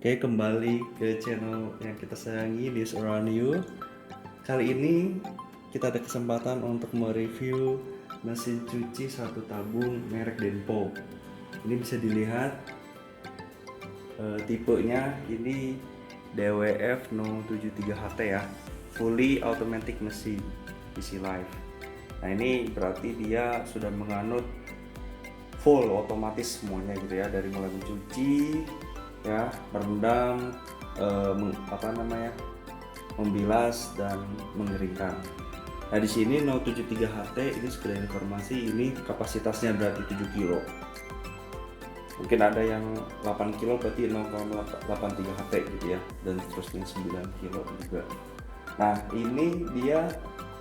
Oke, kembali ke channel yang kita sayangi, This Around You. Kali ini kita ada kesempatan untuk mereview mesin cuci satu tabung merek Denpo. Ini bisa dilihat tipenya ini DWF 073HT ya, fully automatic mesin isi live. Nah, ini berarti dia sudah menganut full otomatis semuanya gitu ya, dari mulai mencuci ya, merendam, membilas dan mengeringkan. Nah, di sini 073HT ini sekedar informasi, ini kapasitasnya berarti 7 kilo. Mungkin ada yang 8 kilo berarti 0,83HT gitu ya, dan seterusnya 9 kilo juga. Nah, ini dia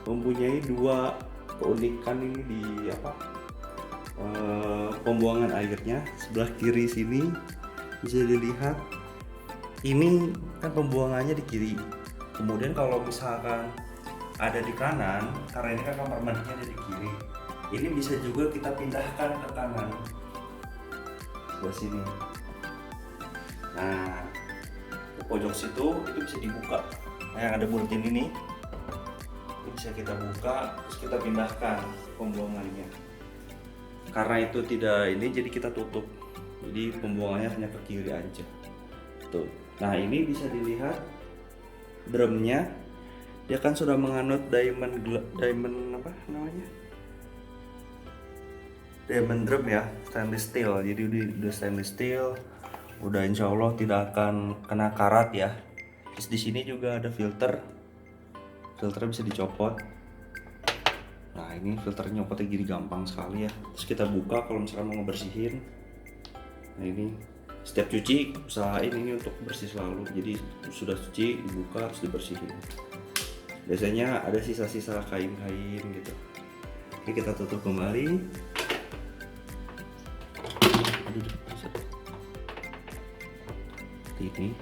mempunyai dua keunikan ini di pembuangan airnya. Sebelah kiri sini bisa dilihat, ini kan pembuangannya di kiri, kemudian kalau misalkan ada di kanan, karena ini kan kamar mandinya ada di kiri, ini bisa juga kita pindahkan ke kanan sebelah sini. Nah, ke pojok situ itu bisa dibuka. Nah, yang ada bulletin ini bisa kita buka, terus kita pindahkan pembuangannya. Karena itu tidak ini, jadi kita tutup, jadi pembuangannya hanya ke kiri aja tuh. Nah, ini bisa dilihat drumnya, dia kan sudah menganut diamond drum ya, stainless steel. Jadi udah stainless steel, udah insya Allah tidak akan kena karat ya. Terus di sini juga ada filternya bisa dicopot. Nah, ini filternya nyopotnya gini gampang sekali ya. Terus kita buka kalau misalkan mau ngebersihin. Nah, ini setiap cuci usahain ini untuk bersih selalu. Jadi sudah cuci dibuka terus dibersihin. Biasanya ada sisa-sisa kain-kain gitu. Oke, kita tutup kembali. Ini.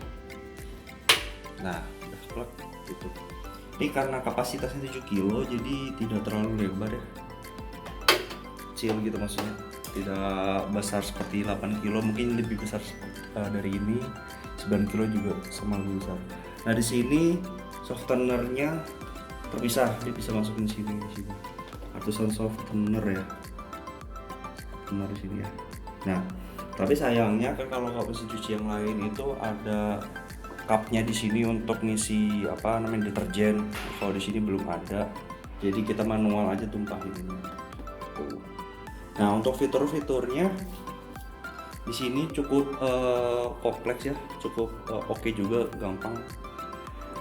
Nah, udah plug, tutup. Ini karena kapasitasnya 7 kilo jadi tidak terlalu lebar ya, kecil gitu maksudnya, tidak besar seperti 8 kilo, mungkin lebih besar dari ini. 9 kilo juga sama lebih besar. Nah, di sini softenernya terpisah, dia bisa masukin di sini ratusan softener ya, softener di sini ya. Nah, tapi sayangnya kan kalau mesin cuci yang lain itu ada cupnya di sini untuk ngisi deterjen. Kalau di sini belum ada, jadi kita manual aja tumpahin ini. Nah, untuk fitur-fiturnya di sini cukup kompleks ya, cukup oke juga, gampang.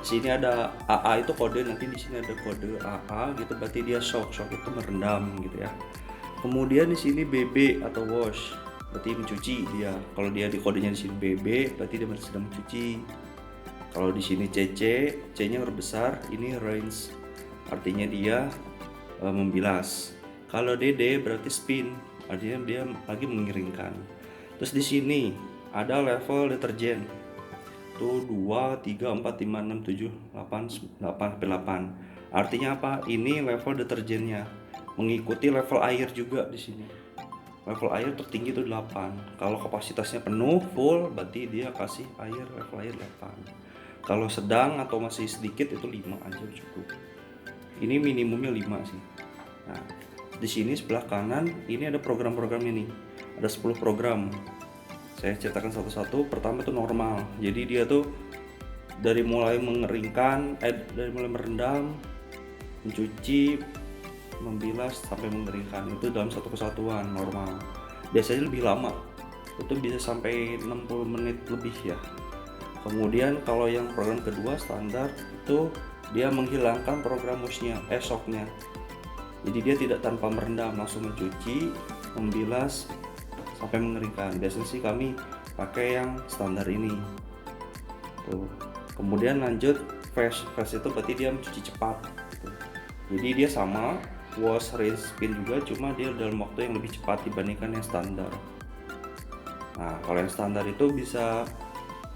Di sini ada AA itu kode, nanti di sini ada kode AA gitu, berarti dia shock itu merendam gitu ya. Kemudian di sini BB atau wash, berarti mencuci dia. Kalau dia di kodenya di sini BB, berarti dia sedang mencuci. Kalau di sini CC, C-nya huruf besar, ini rinse, artinya dia membilas. Kalau DD berarti spin, artinya dia lagi mengeringkan. Terus di sini ada level deterjen. Tuh 2, 3, 4, 5, 6, 7, 8, 8. Artinya apa? Ini level deterjennya. Mengikuti level air juga di sini. Level air tertinggi itu 8. Kalau kapasitasnya penuh full, berarti dia kasih level air 8. Kalau sedang atau masih sedikit itu 5 aja cukup. Ini minimumnya 5 sih. Nah, di sini sebelah kanan ini ada program-programnya nih. Ada 10 program. Saya ceritakan satu-satu. Pertama itu normal. Jadi dia tuh dari mulai mengeringkan, dari mulai merendam, mencuci, membilas sampai mengeringkan itu dalam satu kesatuan normal. Biasanya lebih lama. Itu bisa sampai 60 menit lebih ya. Kemudian kalau yang program kedua standar itu dia menghilangkan program shocknya. Jadi dia tidak tanpa merendam, langsung mencuci, membilas sampai mengeringkan. Biasanya sih kami pakai yang standar ini. Tuh. Kemudian lanjut fast itu berarti dia mencuci cepat. Gitu. Jadi dia sama wash, rinse, spin juga, cuma dia dalam waktu yang lebih cepat dibandingkan yang standar. Nah, kalau yang standar itu bisa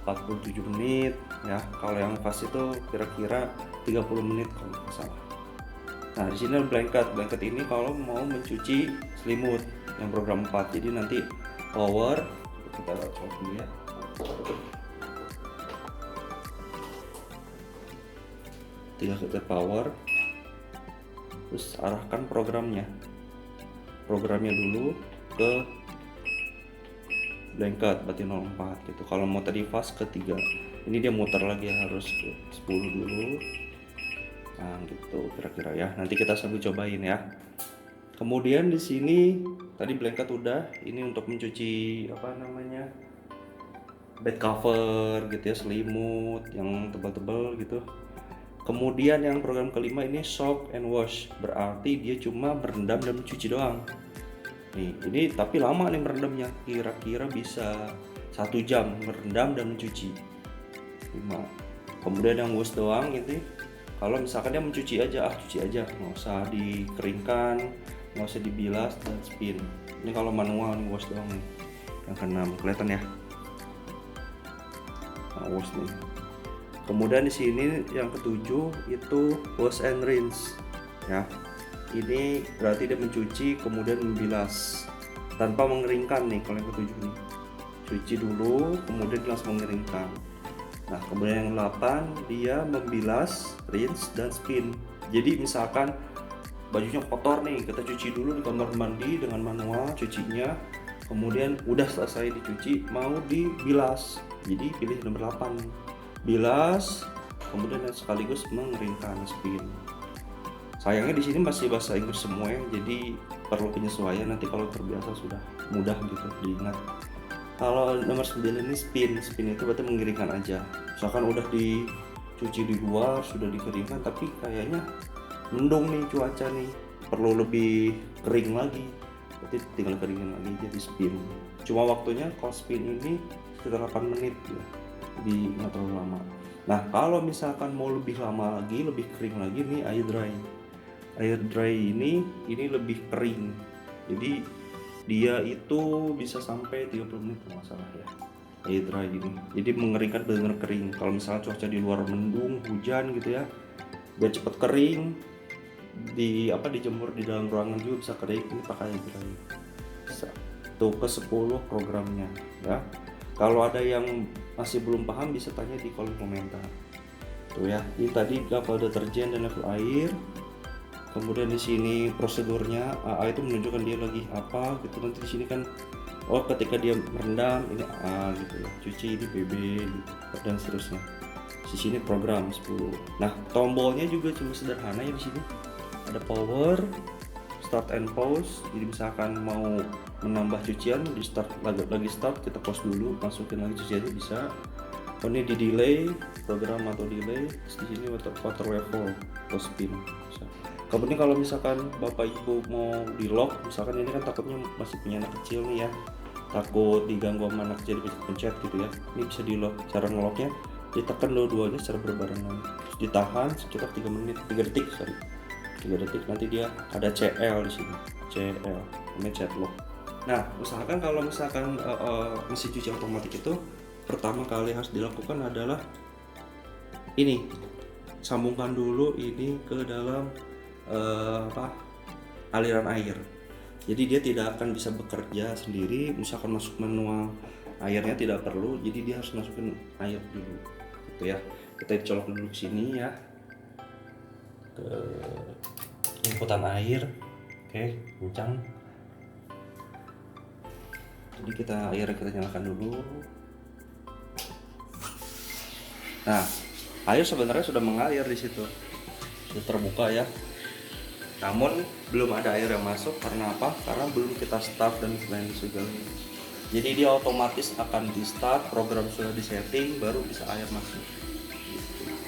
47 menit ya, kalau yang fast itu kira-kira 30 menit kalau nggak salah. Nah, di sini ada blanket ini kalau mau mencuci selimut yang program 4. Jadi nanti power, kita coba dulu ya. tinggal ke power, terus arahkan programnya dulu ke blanket, berarti 04 gitu. Kalau mau tadi fast ke 3, ini dia muter lagi, harus ke 10 dulu. Nah gitu kira-kira ya, nanti kita sambil cobain ya. Kemudian di sini tadi blanket udah, ini untuk mencuci apa namanya, bed cover gitu ya, selimut yang tebal-tebal gitu. Kemudian yang program kelima ini soak and wash, berarti dia cuma berendam dan mencuci doang. Nih, ini tapi lama nih merendamnya, kira-kira bisa 1 jam merendam dan mencuci. 5. Kemudian yang wash doang gitu, kalau misalkan dia mencuci aja, cuci aja, nggak usah dikeringkan, nggak usah dibilas dan spin. Ini kalau manual nih, wash doang nih. Yang ke-6 kelihatan ya, nah, wash nih. Kemudian di sini yang ke-7 itu wash and rinse ya. Ini berarti dia mencuci kemudian membilas tanpa mengeringkan nih. Kalau yang ke-7 nih, cuci dulu kemudian langsung mengeringkan. Nah kemudian yang 8 dia membilas, rinse dan spin. Jadi misalkan bajunya kotor nih, kita cuci dulu di kamar mandi dengan manual cucinya, kemudian udah selesai dicuci mau dibilas, jadi pilih nomor 8, bilas kemudian sekaligus mengeringkan, spin. Sayangnya di sini masih bahasa Inggris semua ya, jadi perlu penyesuaian, nanti kalau terbiasa sudah mudah gitu diingat. Kalau nomor 9 ini spin itu berarti mengeringkan aja. Misalkan udah dicuci di luar, sudah dikeringkan, tapi kayaknya mendung nih cuaca nih, perlu lebih kering lagi, berarti tinggal keringin lagi, jadi spin. Cuma waktunya kalau spin ini sekitar 8 menit ya, jadi nggak terlalu lama. Nah kalau misalkan mau lebih lama lagi, lebih kering lagi nih, air dry ini lebih kering, jadi dia itu bisa sampai 30 menit kalau nggak salah ya, air dry ini. Jadi mengeringkan benar-benar kering. Kalau misalnya cuaca di luar mendung, hujan gitu ya, biar cepet kering, dijemur di dalam ruangan juga bisa kering. Ini pakai air dry. Tuh ke-10 programnya ya. Kalau ada yang masih belum paham bisa tanya di kolom komentar. Tuh ya, ini tadi level deterjen dan level air. Kemudian di sini prosedurnya, AA itu menunjukkan dia lagi apa gitu. Nanti di sini kan ketika dia merendam ini AA gitu ya, cuci ini BB gitu, dan seterusnya. Di sini program 10. Nah, tombolnya juga cuma sederhana ya, di sini ada power, start and pause. Jadi misalkan mau menambah cucian, di start lagi start, kita pause dulu, masukin lagi cuciannya bisa. Ini di delay, program atau delay. Di sini water level, pause spin. Kemudian kalau misalkan bapak ibu mau di lock, misalkan ini kan takutnya masih punya anak kecil nih ya, takut diganggu sama anak kecil pencet gitu ya, ini bisa di lock. Cara ngelocknya ditekan dua-duanya secara berbarengan, terus ditahan sekitar 3 detik, nanti dia ada CL di sini, CL namanya chat lock. Nah usahakan kalau misalkan mesin cuci otomatis itu pertama kali harus dilakukan adalah ini, sambungkan dulu ini ke dalam aliran air. Jadi dia tidak akan bisa bekerja sendiri. Misalkan masuk manual, airnya tidak perlu, jadi dia harus masukin air dulu gitu ya. Kita colok dulu ke sini ya, ke inputan air. Oke, kencang. Jadi airnya kita nyalakan dulu. Nah air sebenarnya sudah mengalir di situ, sudah terbuka ya. Namun belum ada air yang masuk, karena apa? Karena belum kita start dan lain sebagainya. Jadi dia otomatis akan di start, program sudah di setting, baru bisa air masuk.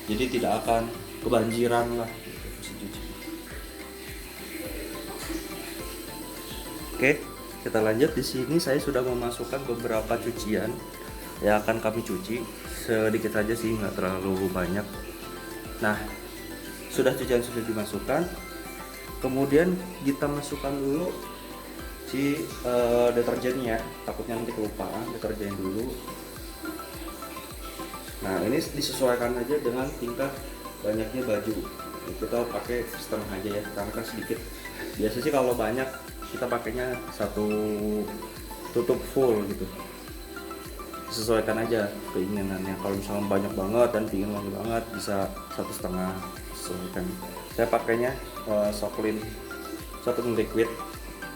Jadi tidak akan kebanjiran lah mesin cuci. Oke, kita lanjut. Di sini saya sudah memasukkan beberapa cucian yang akan kami cuci, sedikit saja sih, nggak terlalu banyak. Nah, cucian sudah dimasukkan. Kemudian kita masukkan dulu si deterjennya, takutnya nanti kelupaan, deterjen dulu. Nah ini disesuaikan aja dengan tingkat banyaknya baju. Kita pakai setengah aja ya, karena kan sedikit. Biasa sih kalau banyak kita pakainya satu tutup full gitu. Disesuaikan aja keinginannya. Kalau misalnya banyak banget dan pingin wangi banget, bisa 1,5 sesuaikan. Saya pakainya Soklin liquid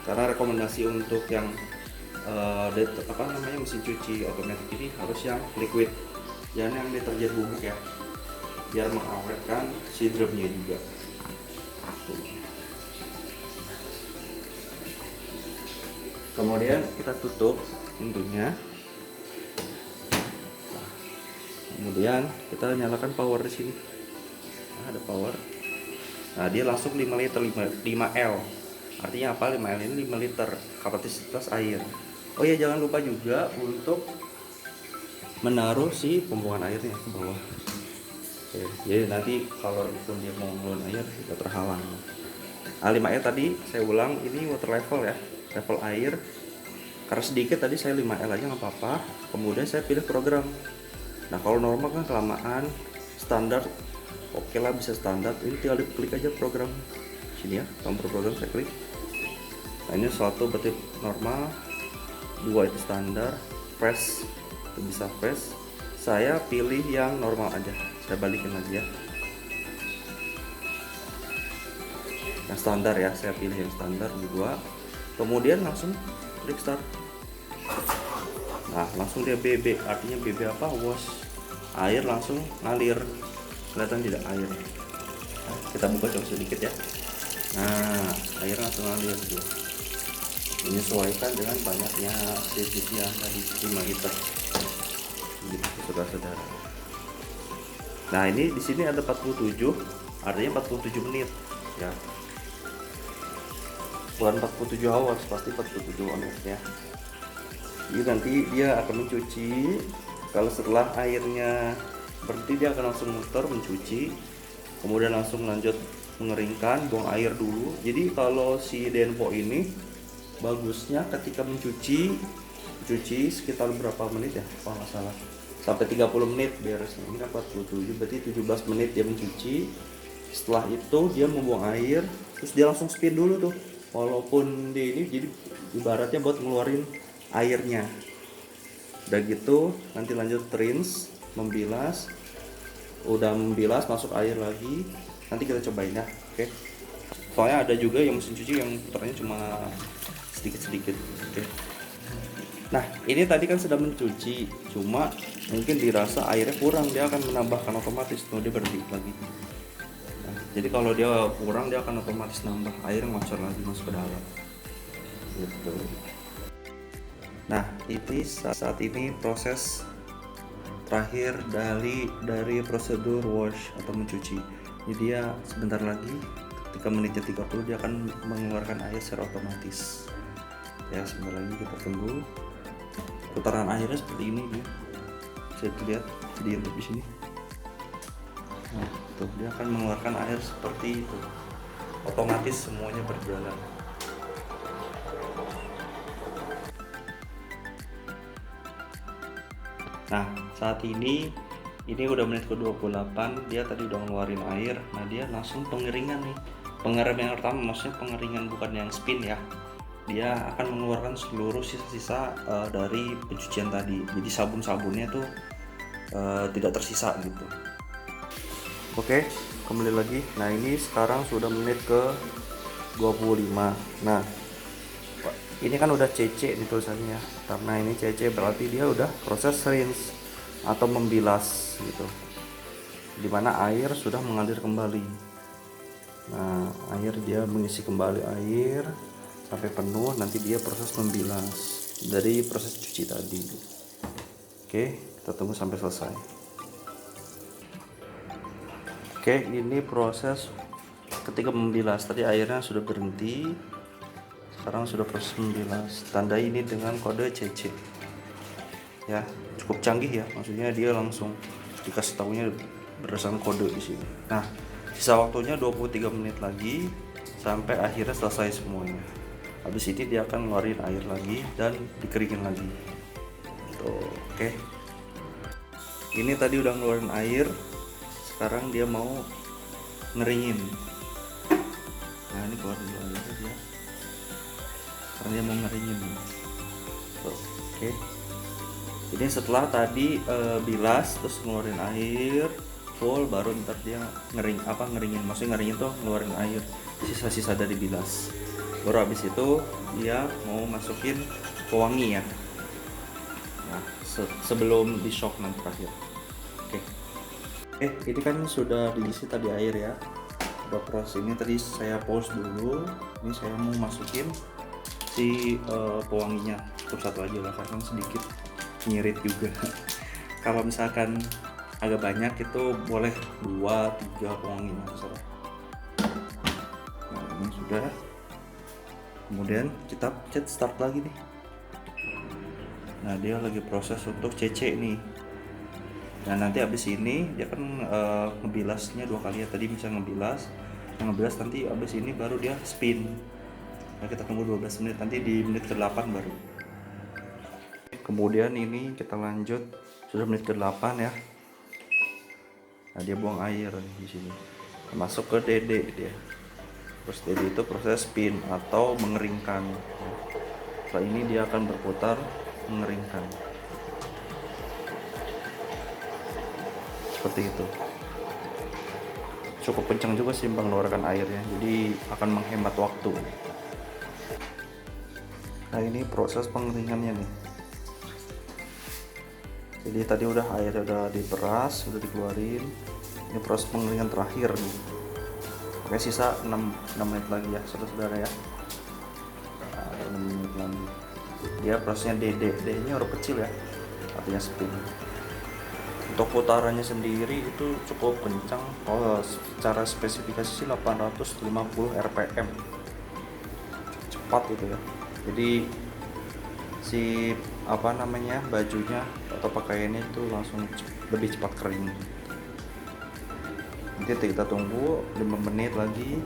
karena rekomendasi untuk yang mesin cuci otomatis ini harus yang liquid, jangan yang deterjen bubuk ya, biar mengawetkan si drumnya juga. Kemudian kita tutup pintunya. Kemudian kita nyalakan power di sini. Nah, ada power. Nah, dia langsung 5 liter 5L. Artinya apa? 5L ini 5 liter kapasitas air. Oh ya, jangan lupa juga untuk menaruh si pembuangan airnya ke bawah. Oke, jadi nanti kalau dia mau ngeluarin air tidak terhalang. Nah, 5L tadi saya ulang, ini water level ya, level air. Karena sedikit tadi saya 5L aja nggak apa-apa. Kemudian saya pilih program. Nah, kalau normal kan kelamaan, standar oke lah, bisa standar. Ini tinggal klik aja program sini ya, tombol program saya klik. Nah, ini 1 berarti normal, 2 itu standar, fresh itu bisa fresh. Saya pilih yang normal aja, saya balikin lagi ya. Yang standar ya, saya pilih yang standar 2. Kemudian langsung klik start. Nah, langsung dia BB, artinya BB apa? Wash. Air langsung ngalir. Kelihatan tidak air? Nah, kita buka coba sedikit ya. Nah, air langsung ngalir tuh. Menyesuaikan dengan banyaknya cc yang tadi 5 liter. Gitu, saudara-saudara. Nah, ini di sini ada 47, artinya 47 menit ya. Bukan 47 hours, pasti 47 menit ya. Jadi nanti dia akan mencuci. Kalau setelah airnya berhenti, dia akan langsung muter mencuci, kemudian langsung lanjut mengeringkan, buang air dulu. Jadi kalau si Denpo ini bagusnya ketika mencuci sekitar berapa menit ya, kalau nggak salah sampai 30 menit beresnya. Ini kan 47, berarti 17 menit dia mencuci. Setelah itu dia membuang air, terus dia langsung spin dulu tuh. Walaupun dia ini jadi ibaratnya buat ngeluarin airnya. Udah gitu nanti lanjut rinse, membilas. Udah membilas masuk air lagi. Nanti kita cobain ya. Oke. Soalnya ada juga yang mesin cuci yang putarnya cuma sedikit-sedikit. Oke. Nah, ini tadi kan sudah mencuci, cuma mungkin dirasa airnya kurang, dia akan menambahkan otomatis tuh, dia berhenti lagi. Nah, jadi kalau dia kurang, dia akan otomatis nambah air, ngocor lagi masuk ke dalam. Gitu. Nah, ini saat ini proses terakhir dari prosedur wash atau mencuci. Jadi dia sebentar lagi, ketika menitnya 30, dia akan mengeluarkan air secara otomatis. Ya, sebentar lagi kita tunggu. Putaran airnya seperti ini dia. Bisa dilihat di YouTube di sini. Nah, tuh dia akan mengeluarkan air seperti itu. Otomatis semuanya berjalan. Nah, saat ini udah menit ke-28, dia tadi udah ngeluarin air. Nah, dia langsung pengeringan nih. Pengering yang pertama, maksudnya pengeringan bukan yang spin ya. Dia akan mengeluarkan seluruh sisa-sisa dari pencucian tadi. Jadi sabun-sabunnya tuh tidak tersisa gitu. Oke, kembali lagi. Nah, ini sekarang sudah menit ke 25. Nah, ini kan udah CC nih tulisannya. Karena ini CC berarti dia udah proses rinse atau membilas gitu. Dimana air sudah mengalir kembali. Nah, air dia mengisi kembali air sampai penuh, nanti dia proses membilas dari proses cuci tadi. Oke, kita tunggu sampai selesai. Oke, ini proses ketika membilas. Tadi airnya sudah berhenti, sekarang sudah proses membilas. Tandai ini dengan kode CC ya, cukup canggih ya, maksudnya dia langsung dikasih tahunya berdasarkan kode di sini. Nah, sisa waktunya 23 menit lagi sampai akhirnya selesai semuanya. Habis ini dia akan ngeluarin air lagi dan dikeringin lagi. Tuh, oke. Ini tadi udah ngeluarin air, sekarang dia mau ngeringin. Nah, ini keluar dulu airnya dia. Sekarang dia mau ngeringin. Tuh, oke. Ini setelah tadi bilas terus ngeluarin air, full, baru ntar dia ngeringin, maksudnya ngeringin tuh ngeluarin air sisa-sisa dari bilas. Baru habis itu dia mau masukin pewangi ya. Nah, sebelum di shock nanti terakhir. Oke. Ini kan sudah diisi tadi air ya. Udah proses ini tadi saya pause dulu. Ini saya mau masukin si pewanginya. Cukup satu aja lah karena sedikit nyirit juga. Kalau misalkan agak banyak itu boleh 2-3 pewanginya terserah. Nah, ini sudah. Kemudian kita pencet start lagi nih. Nah, dia lagi proses untuk CC nih. Nah, nanti habis ini dia kan ngebilasnya 2 kali ya. Tadi bisa ngebilas. Yang ngebilas nanti habis ini baru dia spin. Nah, kita tunggu 12 menit, nanti di menit ke-8 baru. Kemudian ini kita lanjut, sudah menit ke-8 ya. Nah, dia buang air di sini. Masuk ke DD dia. Terus DD itu proses spin atau mengeringkan. Setelah ini dia akan berputar mengeringkan. Seperti itu. Cukup kencang juga sih mengeluarkan airnya, jadi akan menghemat waktu. Nah, ini proses pengeringannya nih. Jadi tadi airnya udah diperas, udah dikeluarin. Ini proses pengeringan terakhir nih. Oke, sisa 6 menit lagi ya saudara-saudara ya. Nah, 6 menit lagi. Dia prosesnya DD nya huruf kecil ya, artinya spin. Untuk putarannya sendiri itu cukup kencang. Secara spesifikasi sih 850 rpm, cepat gitu ya. Jadi si bajunya atau pakaiannya itu langsung lebih cepat kering. Nanti kita tunggu 5 menit lagi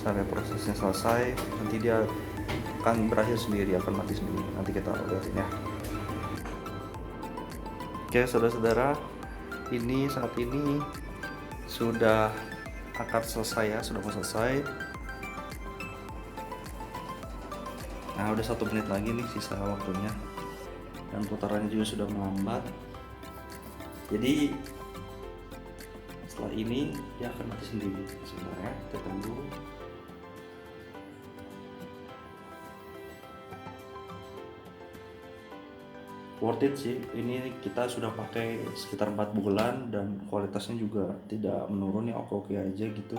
sampai prosesnya selesai. Nanti dia akan berakhir sendiri, akan mati sendiri. Nanti kita lihatin ya. Oke saudara-saudara, ini saat ini sudah akan selesai ya, sudah mau selesai. Nah, udah 1 menit lagi nih sisa waktunya, dan putarannya juga sudah melambat. Jadi setelah ini dia akan mati sendiri. Sebenarnya kita tunggu. Worth it sih, ini kita sudah pakai sekitar 4 bulan dan kualitasnya juga tidak menurun ya, oke aja gitu.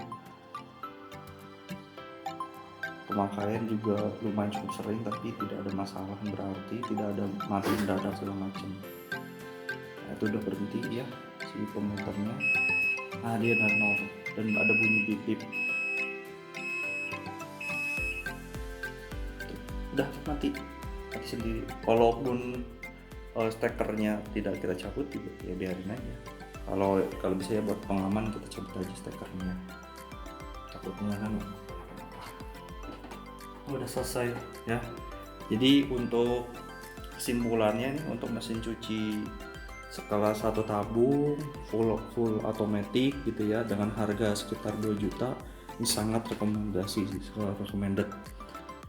Pemakaian juga lumayan cukup sering, tapi tidak ada masalah berarti, tidak ada mati mendadak segala macam. Nah, itu udah berhenti ya si pemutarnya. Nah, dia udah 0 dan ada bunyi bip bip. Udah mati sendiri. Walaupun stekernya tidak kita cabut juga, ya biarin aja. Kalau bisa ya buat pengaman kita cabut aja stekernya. Takutnya kan udah selesai ya. Jadi untuk kesimpulannya nih, untuk mesin cuci skala 1 tabung full automatic gitu ya, dengan harga sekitar 2 juta, ini sangat rekomendasi sih, sangat recommended.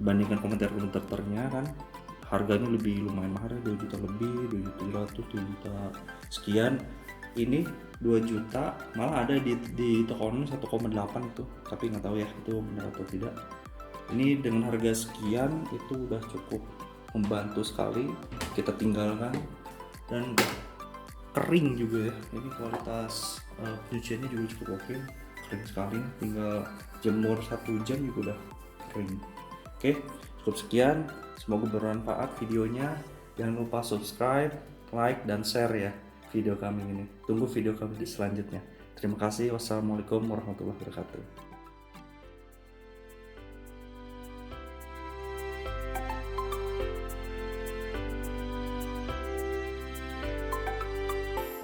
Dibandingkan komentar-komentarnya kan harganya lebih lumayan mahal, 2 juta lebih, 2 juta 100, 2 juta sekian. Ini 2 juta malah ada di toko online 1,8 itu, tapi nggak tahu ya itu benar atau tidak. Ini dengan harga sekian itu udah cukup membantu sekali. Kita tinggalkan dan kering juga ya. Ini kualitas pencuciannya juga cukup oke, kering sekali. Tinggal jemur 1 jam juga udah kering. Oke, cukup sekian. Semoga bermanfaat videonya. Jangan lupa subscribe, like, dan share ya video kami ini. Tunggu video kami di selanjutnya. Terima kasih. Wassalamualaikum warahmatullahi wabarakatuh.